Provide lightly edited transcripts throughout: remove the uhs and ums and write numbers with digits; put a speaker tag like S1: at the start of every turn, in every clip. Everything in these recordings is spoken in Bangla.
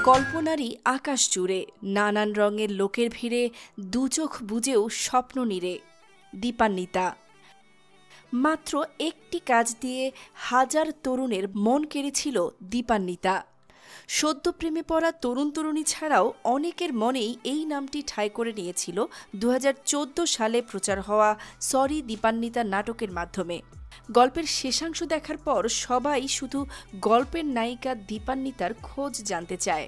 S1: কল্পনারই আকাশ জুড়ে নানান রঙের লোকের ভিড়ে দুচোখ বুজেও স্বপ্ন নিরে দীপান্বিতা মাত্র একটি কাজ দিয়ে হাজার তরুণের মন কেড়েছিল দীপান্বিতা। সদ্য প্রেমে পড়া তরুণ তরুণী ছাড়াও অনেকের মনেই এই নামটি ঠাঁই করে নিয়েছিল ২০১৪ সালে প্রচার হওয়া সরি দীপান্বিতা নাটকের মাধ্যমে। গল্পের শেষাংশ দেখার পর সবাই শুধু গল্পের নায়িকা দীপান্বিতার খোঁজ জানতে চায়।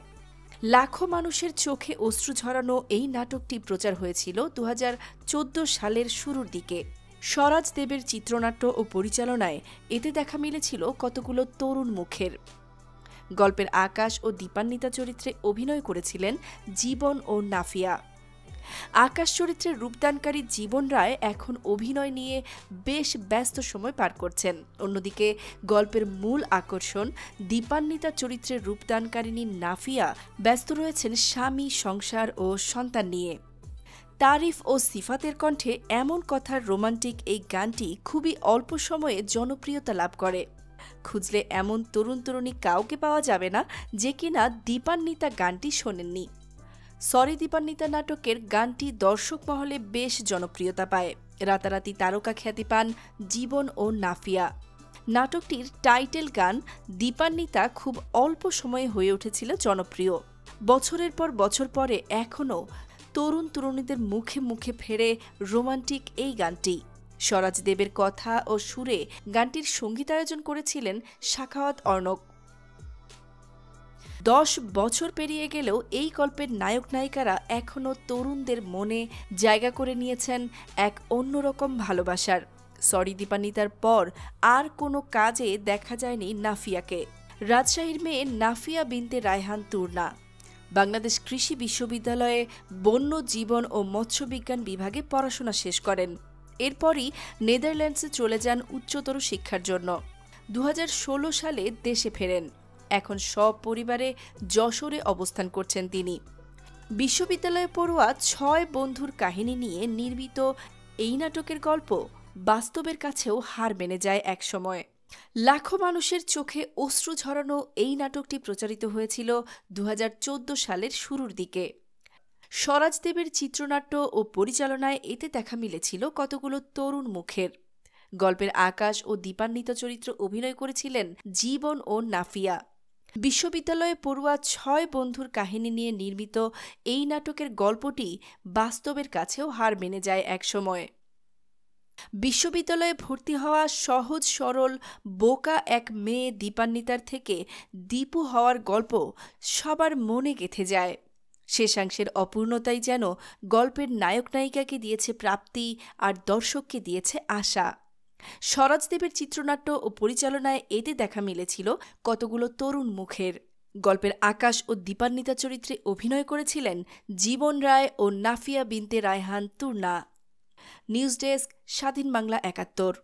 S1: লাখো মানুষের চোখে অশ্রু ঝরানো এই নাটকটি প্রচার হয়েছিল ২০১৪ সালের শুরুর দিকে। স্বরাজ দেবের চিত্রনাট্য ও পরিচালনায় এতে দেখা মিলেছিল কতগুলো তরুণ মুখের। গল্পের আকাশ ও দীপান্বিতা চরিত্রে অভিনয় করেছিলেন জীবন ও নাফিয়া। আকাশ চরিত্রের রূপদানকারী জীবন রায় এখন অভিনয় নিয়ে বেশ ব্যস্ত সময় পার করছেন। অন্যদিকে গল্পের মূল আকর্ষণ দীপান্বিতা চরিত্রের রূপদানকারিণী নাফিয়া ব্যস্ত রয়েছেন স্বামী, সংসার ও সন্তান নিয়ে। তারিফ ও সিফাতের কণ্ঠে এমন কথার রোমান্টিক এই গানটি খুবই অল্প সময়ে জনপ্রিয়তা লাভ করে। খুঁজলে এমন তরুণ তরুণী কাউকে পাওয়া যাবে না যে কিনা দীপান্বিতা গানটি শোনেননি। সরি দীপান্বিতা নাটকের গানটি দর্শক মহলে বেশ জনপ্রিয়তা পায়। রাতারাতি তারকা খ্যাতি পান জীবন ও নাফিয়া। নাটকটির টাইটেল গান দীপান্বিতা খুব অল্প সময়ে হয়ে উঠেছিল জনপ্রিয়। বছরের পর বছর পরে এখনও তরুণ তরুণীদের মুখে মুখে ফেরে রোমান্টিক এই গানটি। স্বরাজ দেবের কথা ও সুরে গানটির সঙ্গীতায়োজন করেছিলেন সাখাওয়াত অর্ণব। ১০ বছর পেরিয়ে গেলেও এই গল্পের নায়ক নায়িকারা এখনও তরুণদের মনে জায়গা করে নিয়েছেন এক অন্যরকম ভালোবাসার। সরি দীপান্বিতার পর আর কোনো কাজে দেখা যায়নি নাফিয়াকে। রাজশাহীর মেয়ে নাফিয়া বিনতে রায়হান তুর্না বাংলাদেশ কৃষি বিশ্ববিদ্যালয়ে বন্য জীবন ও মৎস্যবিজ্ঞান বিভাগে পড়াশোনা শেষ করেন। এরপরই নেদারল্যান্ডসে চলে যান উচ্চতর শিক্ষার জন্য। ২০১৬ সালে দেশে ফেরেন। এখন সপরিবারে যশোরে অবস্থান করছেন তিনি। বিশ্ববিদ্যালয়ে পড়ুয়া ৬ বন্ধুর কাহিনী নিয়ে নির্মিত এই নাটকের গল্প বাস্তবের কাছেও হার মেনে যায় একসময়। লাখো মানুষের চোখে অশ্রু ঝরানো এই নাটকটি প্রচারিত হয়েছিল ২০১৪ সালের শুরুর দিকে। স্বরাজ দেবের চিত্রনাট্য ও পরিচালনায় এতে দেখা মিলেছিল কতগুলো তরুণ মুখের। গল্পের আকাশ ও দীপান্বিতা চরিত্রে অভিনয় করেছিলেন জীবন ও নাফিয়া। বিশ্ববিদ্যালয়ে পড়ুয়া ৬ বন্ধুর কাহিনী নিয়ে নির্মিত এই নাটকের গল্পটি বাস্তবের কাছেও হার মেনে যায় একসময়। বিশ্ববিদ্যালয়ে ভর্তি হওয়া সহজ সরল বোকা এক মেয়ে দীপান্বিতার থেকে দীপু হওয়ার গল্প সবার মনে গেঁথে যায়। শেষাংশের অপূর্ণতাই যেন গল্পের নায়ক নায়িকাকে দিয়েছে প্রাপ্তি আর দর্শককে দিয়েছে আশা। স্বরাজ দেবের চিত্রনাট্য ও পরিচালনায় এতে দেখা মিলেছিল কতগুলো তরুণ মুখের। গল্পের আকাশ ও দীপান্বিতা চরিত্রে অভিনয় করেছিলেন জীবন রায় ও নাফিয়া বিনতে রায়হান তুর্না। নিউজ ডেস্ক, স্বাধীন বাংলা ৭১।